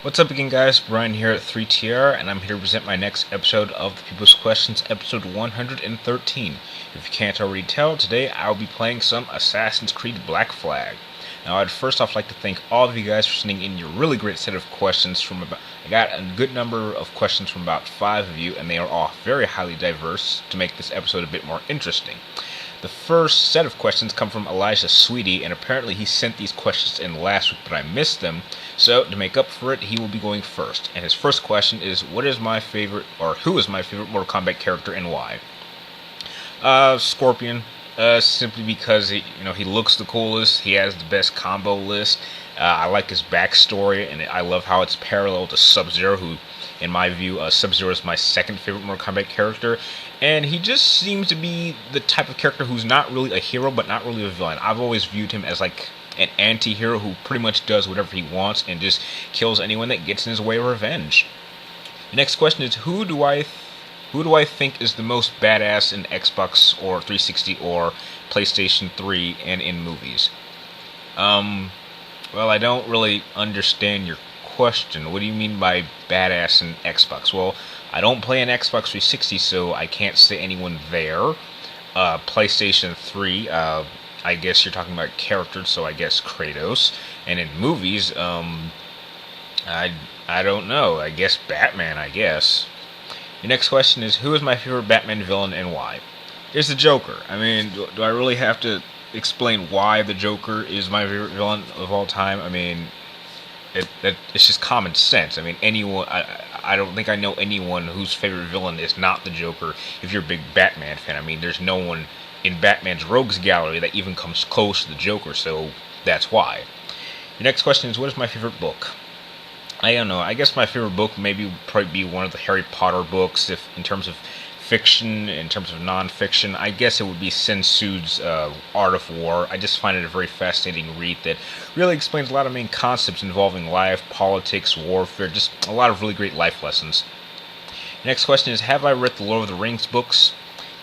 What's up again, guys? Brian here at 3TR, and I'm here to present my next episode of the People's Questions, episode 113. If you can't already tell, today I'll be playing some Assassin's Creed Black Flag. Now, I'd first off like to thank all of you guys for sending in your really great set of questions I got a good number of questions from about 5 of you, and they are all very highly diverse to make this episode a bit more interesting. The first set of questions come from Elijah Sweetie, and apparently he sent these questions in last week, but I missed them. So, to make up for it, he will be going first. And his first question is, who is my favorite Mortal Kombat character and why? Scorpion. Simply because he looks the coolest, he has the best combo list. I like his backstory, and I love how it's parallel to Sub-Zero, who, in my view, Sub-Zero is my second favorite Mortal Kombat character. And he just seems to be the type of character who's not really a hero, but not really a villain. I've always viewed him as like an anti-hero who pretty much does whatever he wants and just kills anyone that gets in his way of revenge. The next question is, who do I think is the most badass in Xbox or 360 or PlayStation 3 and in movies? Well, I don't really understand your question. What do you mean by badass in Xbox? Well, I don't play an Xbox 360, so I can't say anyone there. PlayStation 3, I guess you're talking about characters, so I guess Kratos. And in movies, I don't know. I guess Batman, I guess. The next question is, who is my favorite Batman villain and why? It's the Joker. I mean, do I really have to explain why the Joker is my favorite villain of all time? I mean, it's just common sense. I mean, I don't think I know anyone whose favorite villain is not the Joker. If you're a big Batman fan, I mean, there's no one in Batman's rogues gallery that even comes close to the Joker, so that's why. The next question is, what is my favorite book? I don't know. I guess my favorite book would probably be one of the Harry Potter books. If in terms of fiction, in terms of non-fiction, I guess it would be Sun Tzu's Art of War. I just find it a very fascinating read that really explains a lot of main concepts involving life, politics, warfare, just a lot of really great life lessons. Next question is, have I read the Lord of the Rings books?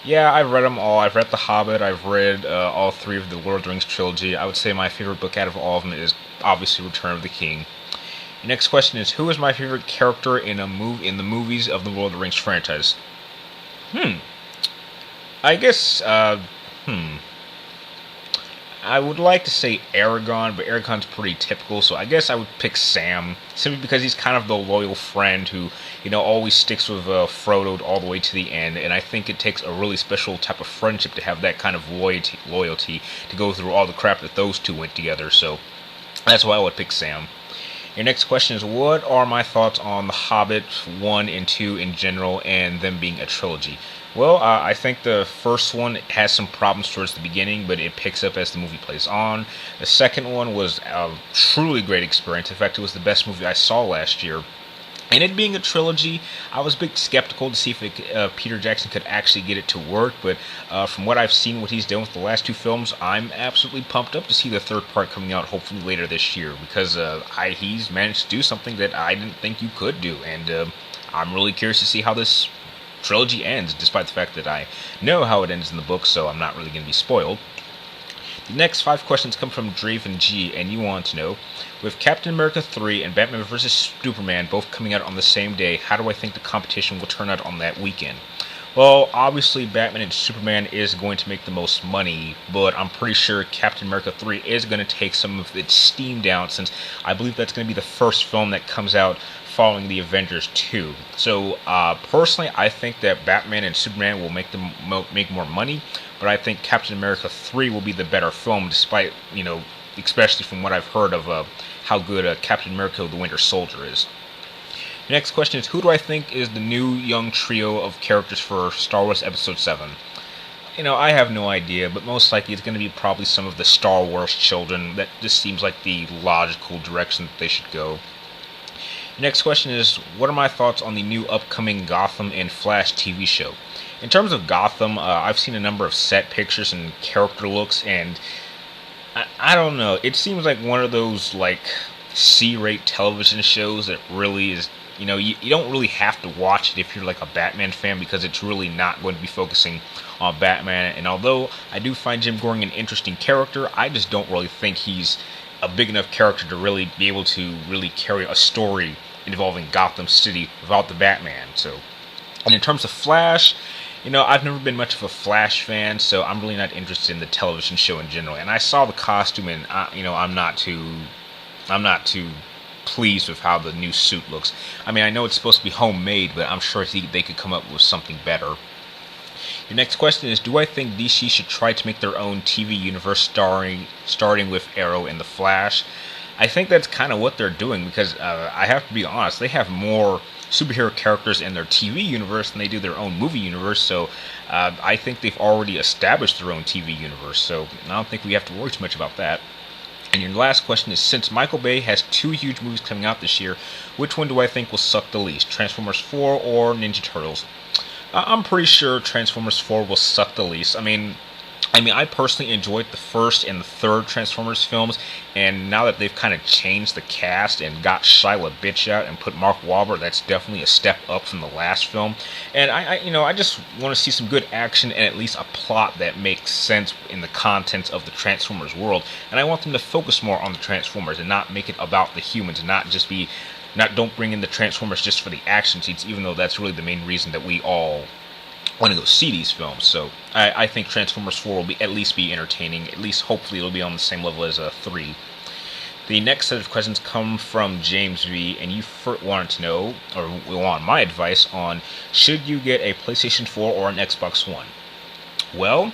Yeah, I've read them all. I've read The Hobbit. I've read all 3 of the Lord of the Rings trilogy. I would say my favorite book out of all of them is obviously Return of the King. The next question is, who is my favorite character in the movies of the Lord of the Rings franchise? I guess, I would like to say Aragorn, but Aragorn's pretty typical, so I guess I would pick Sam, simply because he's kind of the loyal friend who, always sticks with Frodo all the way to the end, and I think it takes a really special type of friendship to have that kind of loyalty to go through all the crap that those two went together, so that's why I would pick Sam. Your next question is, what are my thoughts on The Hobbit 1 and 2 in general, and them being a trilogy? Well, I think the first one has some problems towards the beginning, but it picks up as the movie plays on. The second one was a truly great experience. In fact, it was the best movie I saw last year. And it being a trilogy, I was a bit skeptical to see if Peter Jackson could actually get it to work, but from what I've seen, what he's done with the last 2 films, I'm absolutely pumped up to see the third part coming out hopefully later this year, because he's managed to do something that I didn't think you could do, and I'm really curious to see how this trilogy ends, despite the fact that I know how it ends in the book, so I'm not really going to be spoiled. The next 5 questions come from Draven G, and you want to know, with Captain America 3 and Batman vs. Superman both coming out on the same day, how do I think the competition will turn out on that weekend? Well, obviously Batman and Superman is going to make the most money, but I'm pretty sure Captain America 3 is going to take some of its steam down, since I believe that's going to be the first film that comes out following the Avengers 2. So, personally, I think that Batman and Superman will make more money, but I think Captain America 3 will be the better film, despite, especially from what I've heard of how good Captain America the Winter Soldier is. The next question is, who do I think is the new young trio of characters for Star Wars Episode 7? I have no idea, but most likely it's going to be probably some of the Star Wars children. That just seems like the logical direction that they should go. The next question is, what are my thoughts on the new upcoming Gotham and Flash TV show? In terms of Gotham, I've seen a number of set pictures and character looks, and I don't know. It seems like one of those, C-rate television shows that really is, you don't really have to watch it if you're like a Batman fan, because it's really not going to be focusing on Batman. And although I do find Jim Gordon an interesting character, I just don't really think he's a big enough character to really be able to really carry a story involving Gotham City without the Batman. So, and in terms of Flash, I've never been much of a Flash fan, so I'm really not interested in the television show in general. And I saw the costume, and I'm not too pleased with how the new suit looks. I mean, I know it's supposed to be homemade, but I'm sure they could come up with something better. Your next question is, do I think DC should try to make their own TV universe starting with Arrow and The Flash? I think that's kind of what they're doing, because I have to be honest, they have more superhero characters in their TV universe than they do their own movie universe, so I think they've already established their own TV universe, so I don't think we have to worry too much about that. And your last question is, since Michael Bay has 2 huge movies coming out this year, which one do I think will suck the least, Transformers 4 or Ninja Turtles? I'm pretty sure Transformers 4 will suck the least. I mean, I personally enjoyed the first and the third Transformers films, and now that they've kind of changed the cast and got Shia LaBeouf out and put Mark Wahlberg, that's definitely a step up from the last film. And I just want to see some good action and at least a plot that makes sense in the contents of the Transformers world. And I want them to focus more on the Transformers and not make it about the humans, and don't bring in the Transformers just for the action scenes, even though that's really the main reason that we all want to go see these films. So I think Transformers 4 will at least be entertaining. At least hopefully it'll be on the same level as 3. The next set of questions come from James V, and you wanted to know, or want my advice on, should you get a PlayStation 4 or an Xbox One? Well,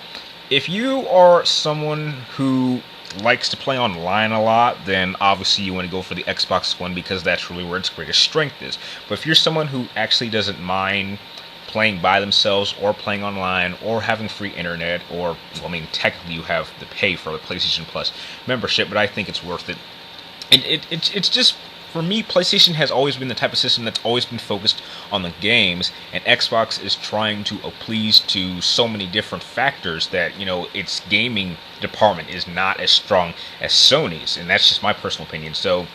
if you are someone who likes to play online a lot, then obviously you want to go for the Xbox One, because that's really where its greatest strength is. But if you're someone who actually doesn't mind playing by themselves or playing online or having free internet, or, well, I mean, technically you have to pay for the PlayStation Plus membership, but I think it's worth it. And it's just, for me, PlayStation has always been the type of system that's always been focused on the games, and Xbox is trying to appease to so many different factors that, its gaming department is not as strong as Sony's, and that's just my personal opinion. So,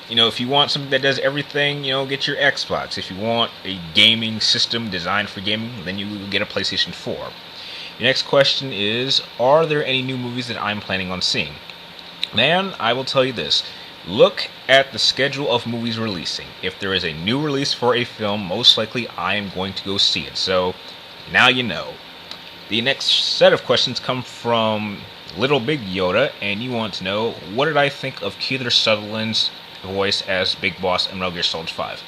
if you want something that does everything, get your Xbox. If you want a gaming system designed for gaming, then you get a PlayStation 4. Your next question is, are there any new movies that I'm planning on seeing? Man, I will tell you this. Look at the schedule of movies releasing. If there is a new release for a film, most likely I am going to go see it. So, now you know. The next set of questions come from Little Big Yoda, and you want to know, what did I think of Kiefer Sutherland's voice as Big Boss in Metal Gear Solid 5?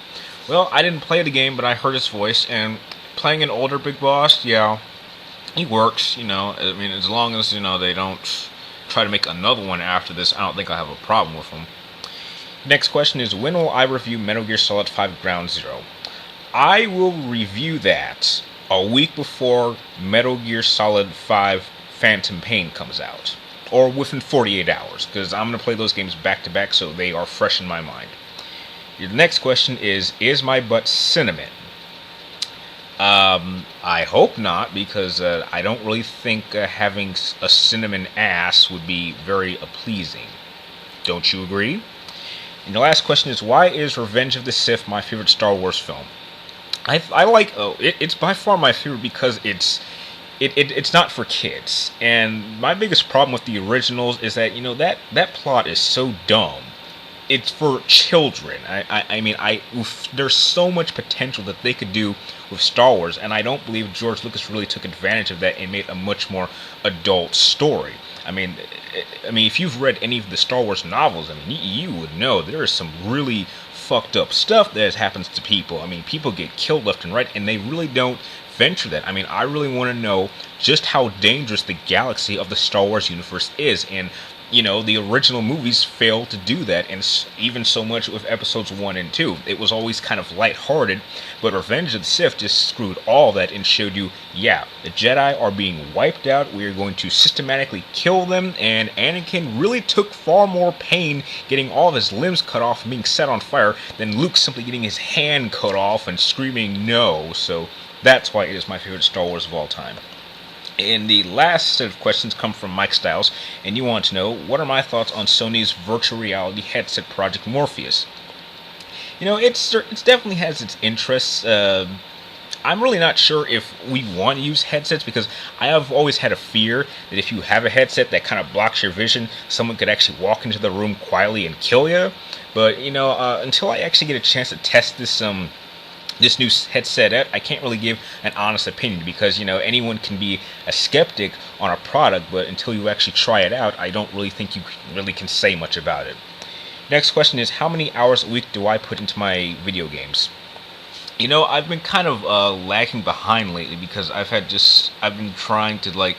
Well, I didn't play the game, but I heard his voice, and playing an older Big Boss, yeah, he works, I mean, as long as, they don't try to make another one after this, I don't think I'll have a problem with him. Next question is, when will I review Metal Gear Solid 5 Ground Zero? I will review that a week before Metal Gear Solid 5 Phantom Pain comes out. Or within 48 hours, because I'm going to play those games back to back, so they are fresh in my mind. Your next question is my butt cinnamon? I hope not, because I don't really think having a cinnamon ass would be very pleasing. Don't you agree? And the last question is, why is Revenge of the Sith my favorite Star Wars film? It's by far my favorite because it's not for kids. And my biggest problem with the originals is that, that plot is so dumb. It's for children. There's so much potential that they could do with Star Wars, and I don't believe George Lucas really took advantage of that and made a much more adult story. I mean, if you've read any of the Star Wars novels, you would know there is some really fucked up stuff that happens to people. People get killed left and right, and they really don't venture that. I really want to know just how dangerous the galaxy of the Star Wars universe is, and the original movies failed to do that, and even so much with episodes 1 and 2. It was always kind of lighthearted, but Revenge of the Sith just screwed all that and showed you, yeah, the Jedi are being wiped out, we are going to systematically kill them, and Anakin really took far more pain getting all of his limbs cut off and being set on fire than Luke simply getting his hand cut off and screaming no. So that's why it is my favorite Star Wars of all time. And the last set of questions come from Mike Styles, and you want to know, what are my thoughts on Sony's virtual reality headset Project Morpheus? It definitely has its interests. I'm really not sure if we want to use headsets, because I have always had a fear that if you have a headset that kind of blocks your vision, someone could actually walk into the room quietly and kill you. But until I actually get a chance to test this new headset out, I can't really give an honest opinion because anyone can be a skeptic on a product, but until you actually try it out, I don't really think you really can say much about it. Next question is, how many hours a week do I put into my video games? I've been kind of lagging behind lately because I've been trying to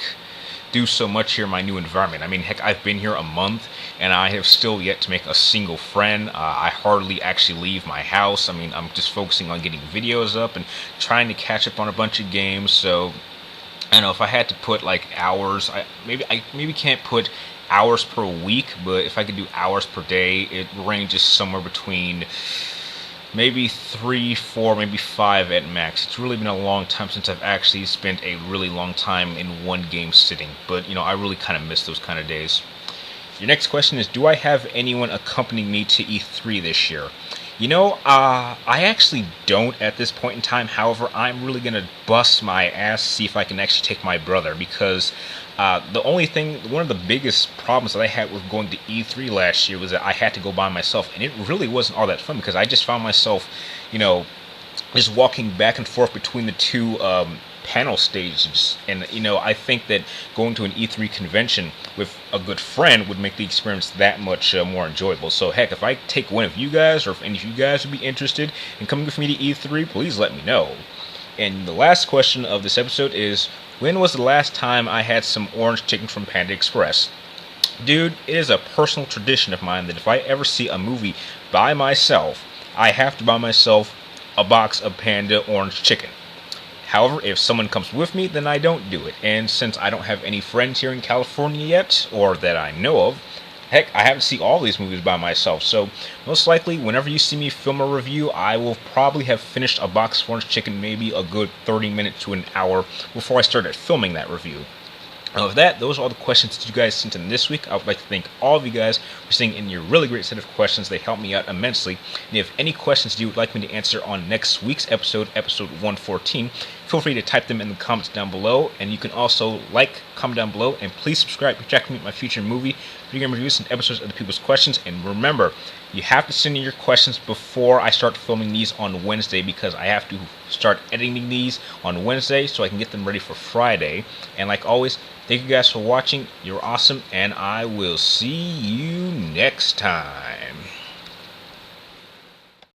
do so much here in my new environment. I mean, heck, I've been here a month and I have still yet to make a single friend. I hardly actually leave my house. I mean, I'm just focusing on getting videos up and trying to catch up on a bunch of games. So, I don't know if I had to put hours. I maybe can't put hours per week, but if I could do hours per day, it ranges somewhere between maybe 3, 4, maybe 5 at max. It's really been a long time since I've actually spent a really long time in one game sitting, but I really kind of miss those kind of days. Your next question is, do I have anyone accompanying me to E3 this year? I actually don't at this point in time. However, I'm really going to bust my ass to see if I can actually take my brother because one of the biggest problems that I had with going to E3 last year was that I had to go by myself, and it really wasn't all that fun because I just found myself, just walking back and forth between the two panel stages, and I think that going to an E3 convention with a good friend would make the experience that much more enjoyable. So heck, if I take one of you guys, or if any of you guys would be interested in coming with me to E3, please let me know. And the last question of this episode is, when was the last time I had some orange chicken from Panda Express? Dude, it is a personal tradition of mine that if I ever see a movie by myself, I have to buy myself a box of Panda orange chicken. However, if someone comes with me, then I don't do it. And since I don't have any friends here in California yet, or that I know of, heck, I have to see all these movies by myself. So, most likely, whenever you see me film a review, I will probably have finished a box of orange chicken maybe a good 30 minutes to an hour before I started filming that review. And with that, those are all the questions that you guys sent in this week. I would like to thank all of you guys for sending in your really great set of questions. They helped me out immensely. And if any questions you would like me to answer on next week's episode 114, feel free to type them in the comments down below. And you can also comment down below, and please subscribe to check me my future movie, video game reviews, and episodes of the People's Questions. And remember, you have to send in your questions before I start filming these on Wednesday because I have to start editing these on Wednesday so I can get them ready for Friday. And like always, thank you guys for watching. You're awesome, and I will see you next time.